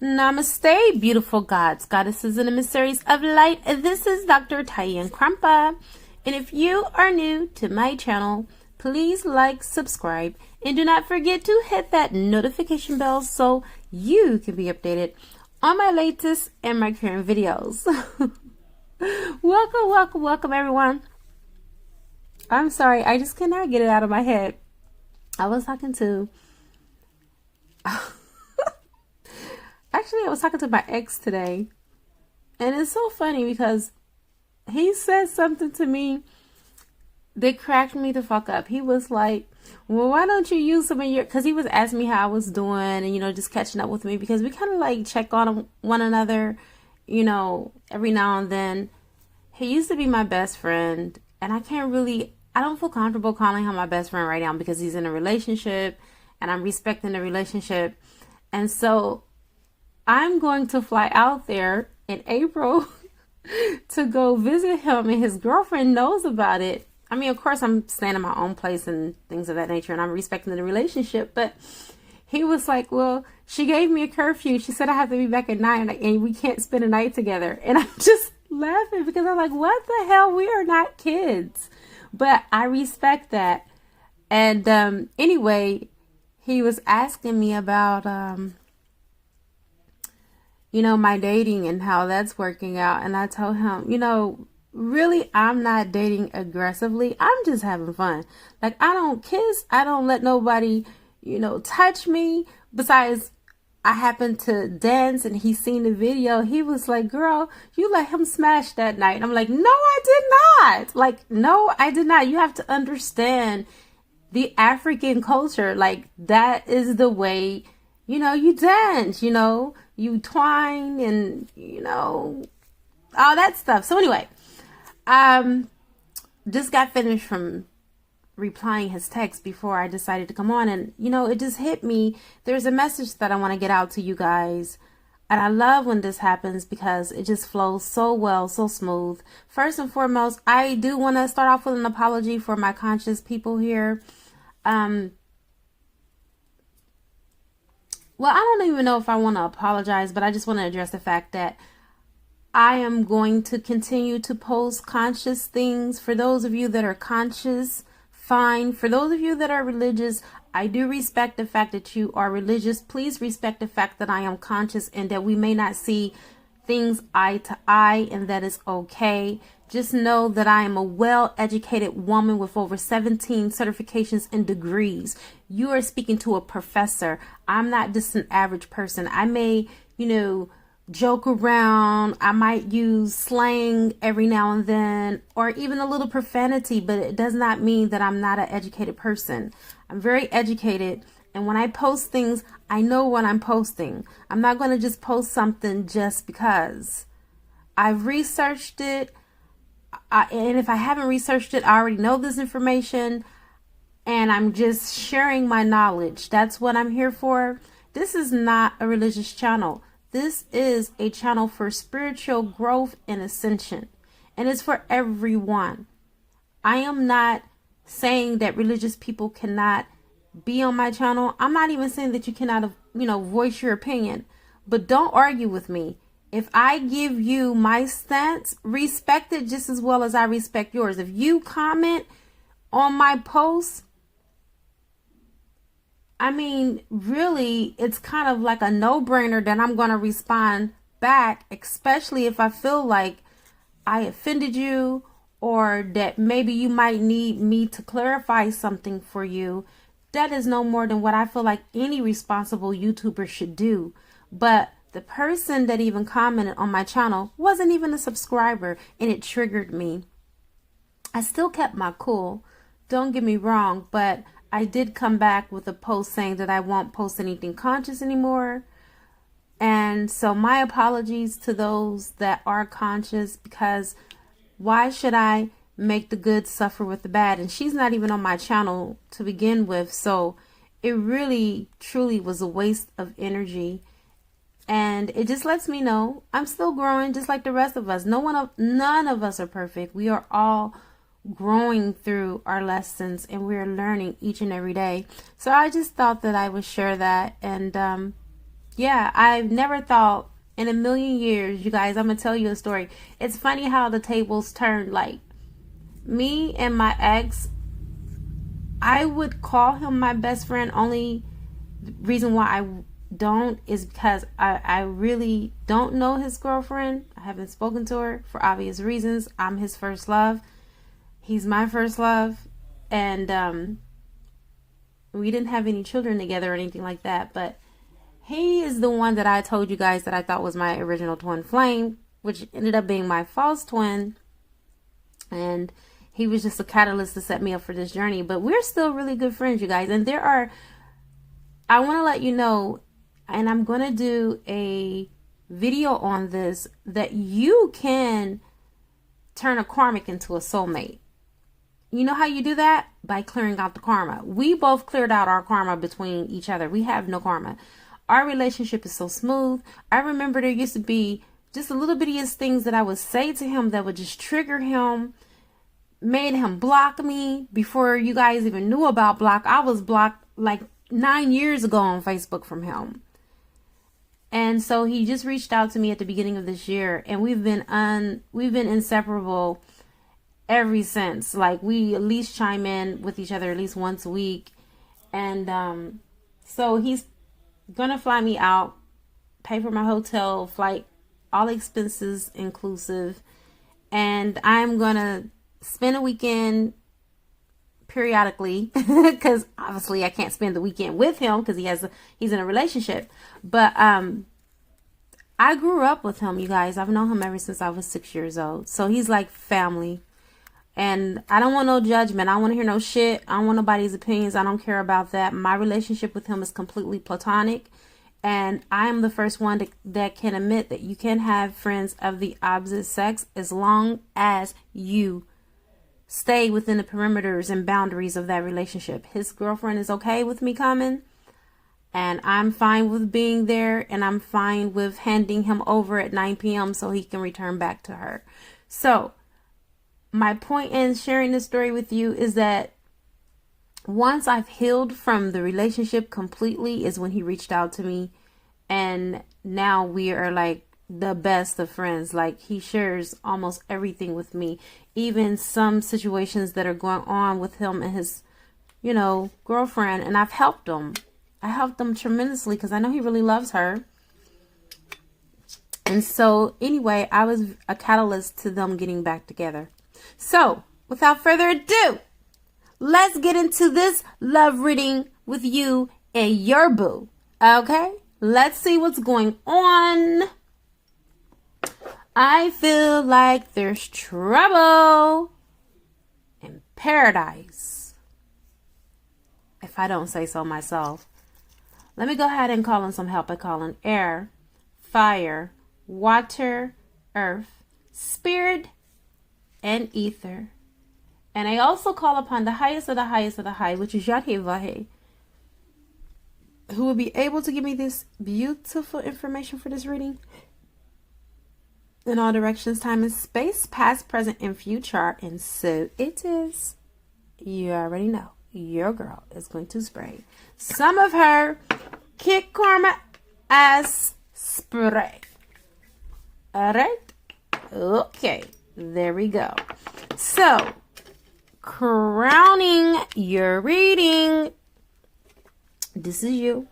Namaste, beautiful gods, goddesses, and emissaries of light. This is Dr. Tyann Krumpa. And if you are new to my channel, please like, subscribe, and do not forget to hit that notification bell so you can be updated on my latest and my current videos. Welcome, everyone. I'm sorry, I just cannot get it out of my head. I was talking to my ex today, and it's so funny because he said something to me that cracked me the fuck up. He was like, well, why don't you use some of your, because he was asking me how I was doing and, just catching up with me, because we kind of like check on one another, every now and then. He used to be my best friend, and I don't feel comfortable calling him my best friend right now because he's in a relationship and I'm respecting the relationship. And so I'm going to fly out there in April to go visit him, and his girlfriend knows about it. I mean, of course, I'm staying in my own place and things of that nature, and I'm respecting the relationship. But he was like, well, she gave me a curfew. She said I have to be back at 9 and we can't spend a night together. And I'm just laughing because I'm like, what the hell? We are not kids. But I respect that. And anyway, he was asking me about my dating and how that's working out. And I told him, really, I'm not dating aggressively. I'm just having fun. Like, I don't kiss. I don't let nobody, touch me. Besides, I happened to dance and he seen the video. He was like, girl, you let him smash that night. And I'm like, no, I did not. Like, no, I did not. You have to understand the African culture. Like, that is the way, you dance, you twine and, all that stuff. So anyway, just got finished from replying his text before I decided to come on, and it just hit me. There's a message that I want to get out to you guys, and I love when this happens because it just flows so well, so smooth. First and foremost, I do want to start off with an apology for my conscious people here. Well, I don't even know if I want to apologize, but I just want to address the fact that I am going to continue to post conscious things. For those of you that are conscious, fine. For those of you that are religious, I do respect the fact that you are religious. Please respect the fact that I am conscious and that we may not see things eye to eye, and that is okay. Just know that I am a well-educated woman with over 17 certifications and degrees. You are speaking to a professor. I'm not just an average person. I may, joke around. I might use slang every now and then, or even a little profanity, but it does not mean that I'm not an educated person. I'm very educated, and when I post things, I know what I'm posting. I'm not going to just post something just because. I've researched it, and if I haven't researched it, I already know this information, and I'm just sharing my knowledge. That's what I'm here for. This is not a religious channel. This is a channel for spiritual growth and ascension, and it's for everyone. I am not saying that religious people cannot be on my channel. I'm not even saying that you cannot, voice your opinion, but don't argue with me. If I give you my stance, respect it just as well as I respect yours. If you comment on my posts, really, it's kind of like a no-brainer that I'm going to respond back, especially if I feel like I offended you, or that maybe you might need me to clarify something for you. That is no more than what I feel like any responsible YouTuber should do. But the person that even commented on my channel wasn't even a subscriber, and it triggered me. I still kept my cool, don't get me wrong, but I did come back with a post saying that I won't post anything conscious anymore. And so my apologies to those that are conscious, because why should I make the good suffer with the bad? And she's not even on my channel to begin with. So it really, truly was a waste of energy. And it just lets me know I'm still growing just like the rest of us. None of us are perfect. We are all growing through our lessons, and we're learning each and every day. So I just thought that I would share that. And Yeah, I've never thought in a million years, you guys, I'm going to tell you a story. It's funny how the tables turned. Like, me and my ex, I would call him my best friend. Only reason why I don't is because I really don't know his girlfriend. I haven't spoken to her for obvious reasons. I'm his first love. He's my first love. And we didn't have any children together or anything like that. But he is the one that I told you guys that I thought was my original twin flame, which ended up being my false twin. And he was just a catalyst to set me up for this journey. But we're still really good friends, you guys. And I want to let you know, and I'm going to do a video on this, that you can turn a karmic into a soulmate. You know how you do that? By clearing out the karma. We both cleared out our karma between each other. We have no karma. Our relationship is so smooth. I remember there used to be just a little bittiest things that I would say to him that would just trigger him, made him block me before you guys even knew about block. I was blocked like 9 years ago on Facebook from him. And so he just reached out to me at the beginning of this year, and we've been inseparable ever since. Like, we at least chime in with each other at least once a week. And so he's gonna fly me out, pay for my hotel, flight, all expenses inclusive, and I'm gonna spend a weekend periodically, because obviously I can't spend the weekend with him because he's in a relationship. But I grew up with him, you guys. I've known him ever since I was 6 years old, so he's like family. And I don't want no judgment. I don't want to hear no shit. I don't want nobody's opinions. I don't care about that. My relationship with him is completely platonic. And I am the first one that can admit that you can have friends of the opposite sex as long as you stay within the perimeters and boundaries of that relationship. His girlfriend is okay with me coming, and I'm fine with being there, and I'm fine with handing him over at 9 p.m. so he can return back to her. So my point in sharing this story with you is that once I've healed from the relationship completely is when he reached out to me, and now we are like the best of friends. Like, he shares almost everything with me, even some situations that are going on with him and his, girlfriend, and I've helped him. I helped him tremendously because I know he really loves her. And so anyway, I was a catalyst to them getting back together. So, without further ado, let's get into this love reading with you and your boo. Okay? Let's see what's going on. I feel like there's trouble in paradise, if I don't say so myself. Let me go ahead and call in some help by calling air, fire, water, earth, spirit, and ether. And I also call upon the highest of the highest of the high, which is Yahweh, who will be able to give me this beautiful information for this reading in all directions, time, and space, past, present, and future. And so it is. You already know. Your girl is going to spray some of her kick karma ass spray. All right? Okay. There we go. So, crowning your reading, this is you,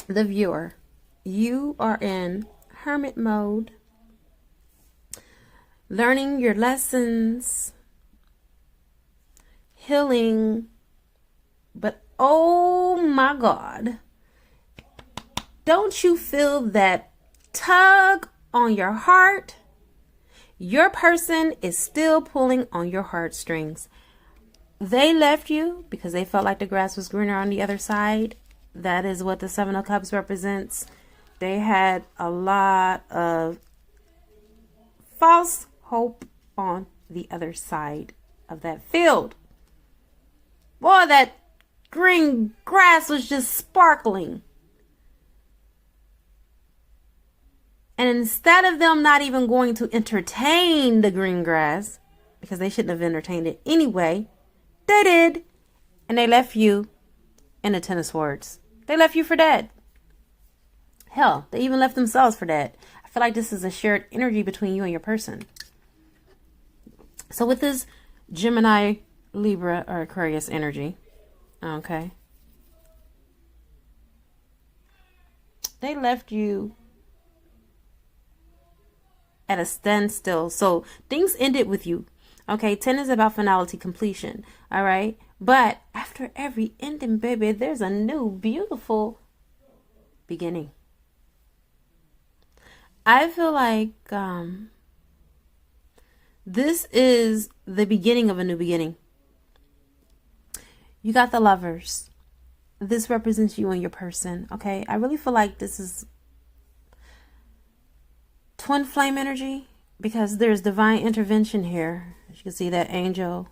the viewer. You are in hermit mode, learning your lessons, healing, but oh my God, don't you feel that tug on your heart? Your person is still pulling on your heartstrings. They left you because they felt like the grass was greener on the other side. That is what the Seven of Cups represents. They had a lot of false hope on the other side of that field. Boy, that green grass was just sparkling. And instead of them not even going to entertain the green grass, because they shouldn't have entertained it anyway, they did. And they left you and the Ten of Swords. They left you for dead. Hell, they even left themselves for dead. I feel like this is a shared energy between you and your person. So with this Gemini, Libra, or Aquarius energy, okay, they left you at a standstill. So things ended with you. Okay, 10 is about finality, completion. All right. But after every ending, baby, there's a new, beautiful beginning. I feel like this is the beginning of a new beginning. You got the Lovers. This represents you and your person. Okay. I really feel like this is twin flame energy, because there's divine intervention here. As you can see, that angel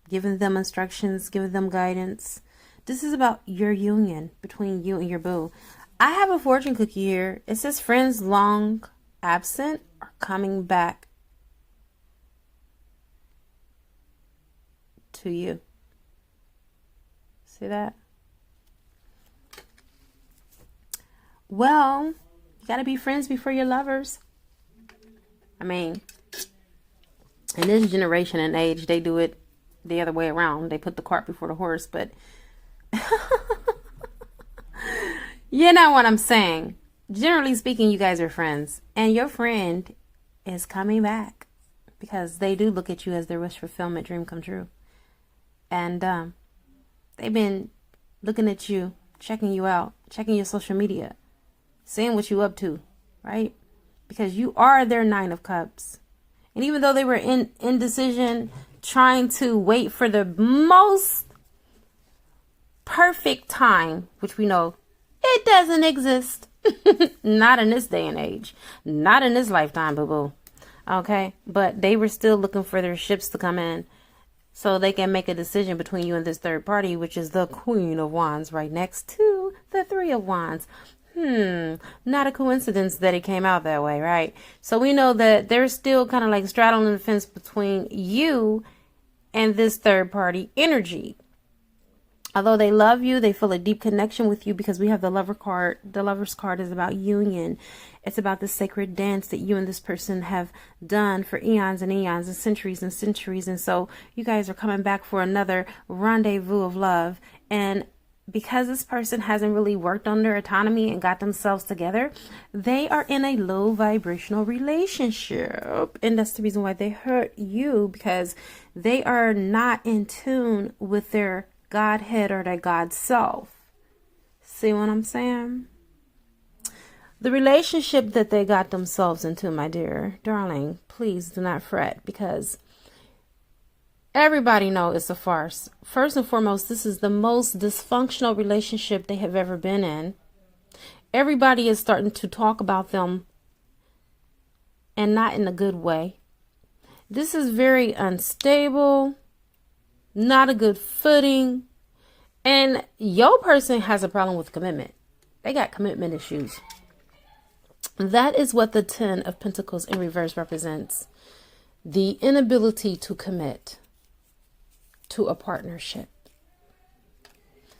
giving them instructions, giving them guidance. This is about your union between you and your boo. I have a fortune cookie here. It says friends long absent are coming back to you. See that? Well, you got to be friends before you're lovers. I mean, in this generation and age, they do it the other way around. They put the cart before the horse, but you know what I'm saying. Generally speaking, you guys are friends, and your friend is coming back because they do look at you as their wish fulfillment, dream come true. And they've been looking at you, checking you out, checking your social media, seeing what you up to, right? Because you are their Nine of Cups. And even though they were in indecision, trying to wait for the most perfect time, which we know it doesn't exist. Not in this day and age. Not in this lifetime, boo-boo. Okay? But they were still looking for their ships to come in so they can make a decision between you and this third party, which is the Queen of Wands right next to the Three of Wands. Not a coincidence that it came out that way, right? So we know that they're still kind of like straddling the fence between you and this third party energy. Although they love you, they feel a deep connection with you because we have the Lover card. The Lover's card is about union. It's about the sacred dance that you and this person have done for eons and eons and centuries and centuries. And so you guys are coming back for another rendezvous of love. And because this person hasn't really worked on their autonomy and got themselves together, they are in a low vibrational relationship. And that's the reason why they hurt you, because they are not in tune with their Godhead or their God self. See what I'm saying? The relationship that they got themselves into, my dear darling, please do not fret, because everybody knows it's a farce. First and foremost, this is the most dysfunctional relationship they have ever been in. Everybody is starting to talk about them, and not in a good way. This is very unstable, not a good footing, and your person has a problem with commitment. They got commitment issues. That is what the 10 of Pentacles in reverse represents. The inability to commit to a partnership.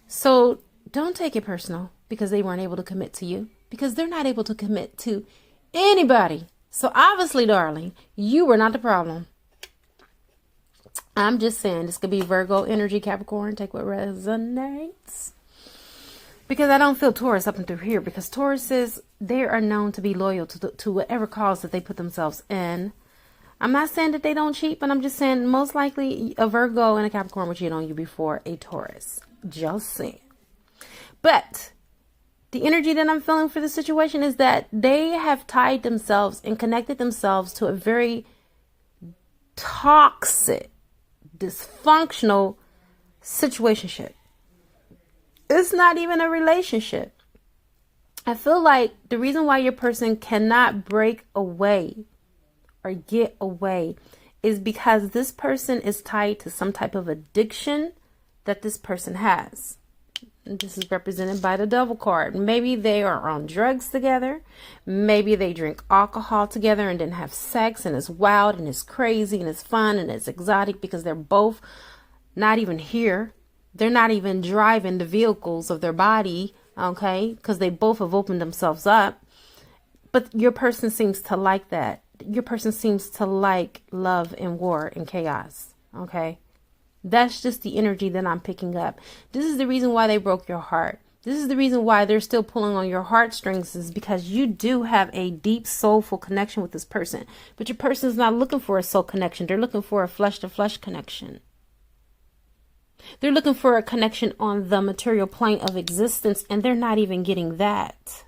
So don't take it personal because they weren't able to commit to you, because they're not able to commit to anybody. So obviously, darling, you were not the problem. I'm just saying, this could be Virgo energy, Capricorn. Take what resonates. Because I don't feel Taurus up and through here. Because Tauruses, they are known to be loyal to whatever cause that they put themselves in. I'm not saying that they don't cheat, but I'm just saying most likely a Virgo and a Capricorn would cheat on you before a Taurus. Just saying. But the energy that I'm feeling for the situation is that they have tied themselves and connected themselves to a very toxic, dysfunctional situationship. It's not even a relationship. I feel like the reason why your person cannot break away or get away is because this person is tied to some type of addiction that this person has. And this is represented by the Devil card. Maybe they are on drugs together. Maybe they drink alcohol together and then have sex, and it's wild and it's crazy and it's fun and it's exotic because they're both not even here. They're not even driving the vehicles of their body, okay? Because they both have opened themselves up. But your person seems to like that. Your person seems to like love and war and chaos, okay? That's just the energy that I'm picking up. This is the reason why they broke your heart. This is the reason why they're still pulling on your heartstrings, is because you do have a deep soulful connection with this person. But your person is not looking for a soul connection. They're looking for a flesh to flesh connection. They're looking for a connection on the material plane of existence, and they're not even getting that.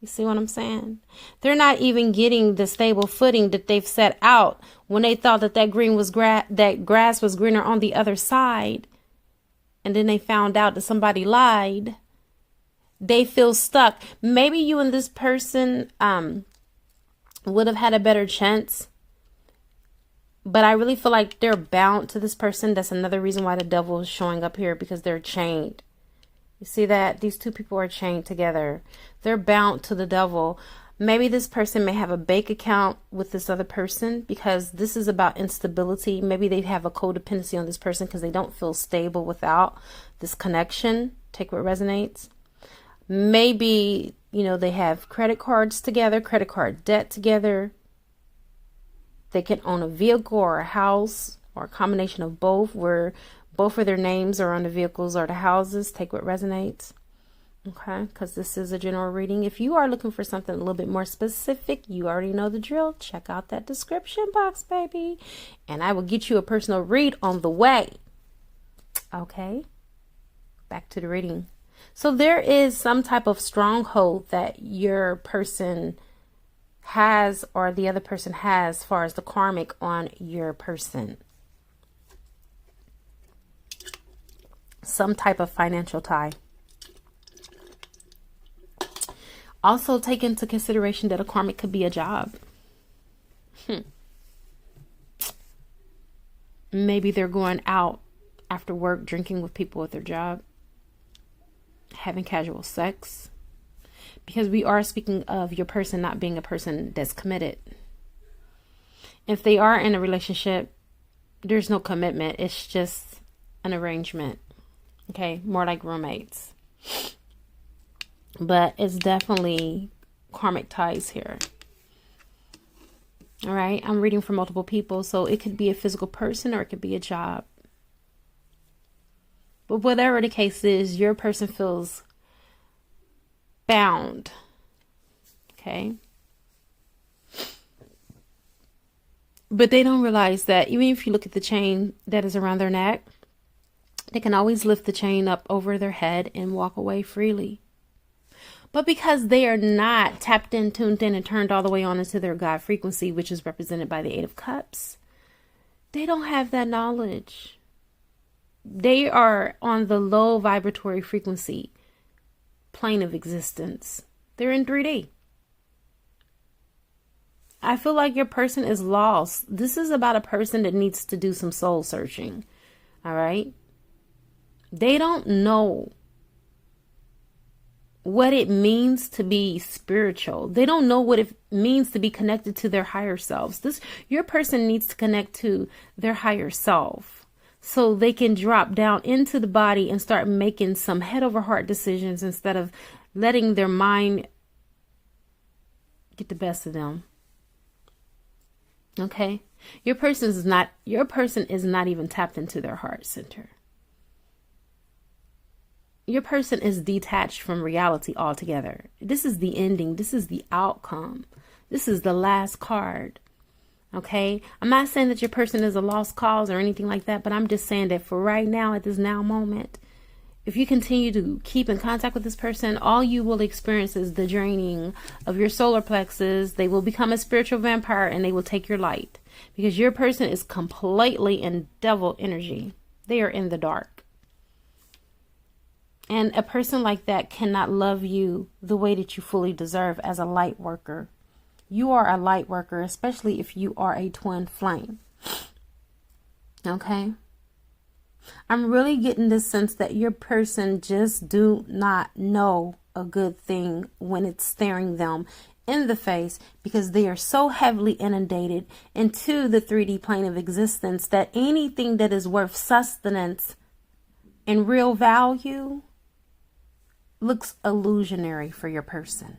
You see what I'm saying? They're not even getting the stable footing that they've set out when they thought that that grass was greener on the other side. And then they found out that somebody lied. They feel stuck. Maybe you and this person would have had a better chance. But I really feel like they're bound to this person. That's another reason why the devil is showing up here, because they're chained. You see that? These two people are chained together. They're bound to the devil. Maybe this person may have a bank account with this other person, because this is about instability. Maybe they have a codependency on this person because they don't feel stable without this connection. Take what resonates. Maybe, they have credit cards together, credit card debt together. They can own a vehicle or a house, or a combination of both, where both of their names are on the vehicles or the houses. Take what resonates. Okay, because this is a general reading. If you are looking for something a little bit more specific, you already know the drill. Check out that description box, baby. And I will get you a personal read on the way. Okay, back to the reading. So there is some type of stronghold that your person has, or the other person has, as far as the karmic on your person. Some type of financial tie. Also take into consideration that a karmic could be a job. Maybe they're going out after work, drinking with people at their job, having casual sex. Because we are speaking of your person not being a person that's committed. If they are in a relationship, there's no commitment. It's just an arrangement. Okay, more like roommates. But it's definitely karmic ties here. All right, I'm reading for multiple people, so it could be a physical person or it could be a job. But whatever the case is, your person feels bound. Okay. But they don't realize that even if you look at the chain that is around their neck, they can always lift the chain up over their head and walk away freely. But because they are not tapped in, tuned in, and turned all the way on into their God frequency, which is represented by the Eight of Cups, they don't have that knowledge. They are on the low vibratory frequency plane of existence. They're in 3D. I feel like your person is lost. This is about a person that needs to do some soul searching. All right. They don't know what it means to be spiritual. They don't know what it means to be connected to their higher selves. Your person needs to connect to their higher self so they can drop down into the body and start making some head over heart decisions instead of letting their mind get the best of them. Okay? Your person is not even tapped into their heart center. Your person is detached from reality altogether. This is the ending. This is the outcome. This is the last card. Okay? I'm not saying that your person is a lost cause or anything like that, but I'm just saying that for right now, at this now moment, if you continue to keep in contact with this person, all you will experience is the draining of your solar plexus. They will become a spiritual vampire and they will take your light, because your person is completely in devil energy. They are in the dark. And a person like that cannot love you the way that you fully deserve as a light worker. You are a light worker, especially if you are a twin flame. Okay? I'm really getting this sense that your person just do not know a good thing when it's staring them in the face, because they are so heavily inundated into the 3D plane of existence that anything that is worth sustenance and real value looks illusionary for your person.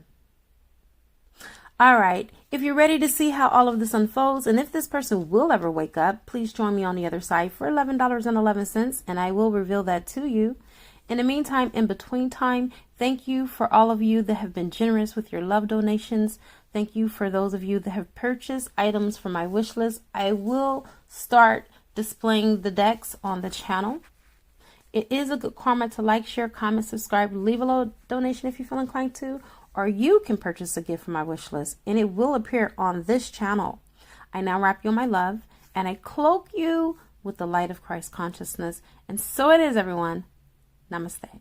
All right, if you're ready to see how all of this unfolds, and if this person will ever wake up, please join me on the other side for $11.11, and I will reveal that to you. In the meantime, in between time, thank you for all of you that have been generous with your love donations. Thank you for those of you that have purchased items from my wish list. I will start displaying the decks on the channel. It is a good karma to like, share, comment, subscribe, leave a little donation if you feel inclined to, or you can purchase a gift from my wish list and it will appear on this channel. I now wrap you in my love and I cloak you with the light of Christ consciousness. And so it is, everyone. Namaste.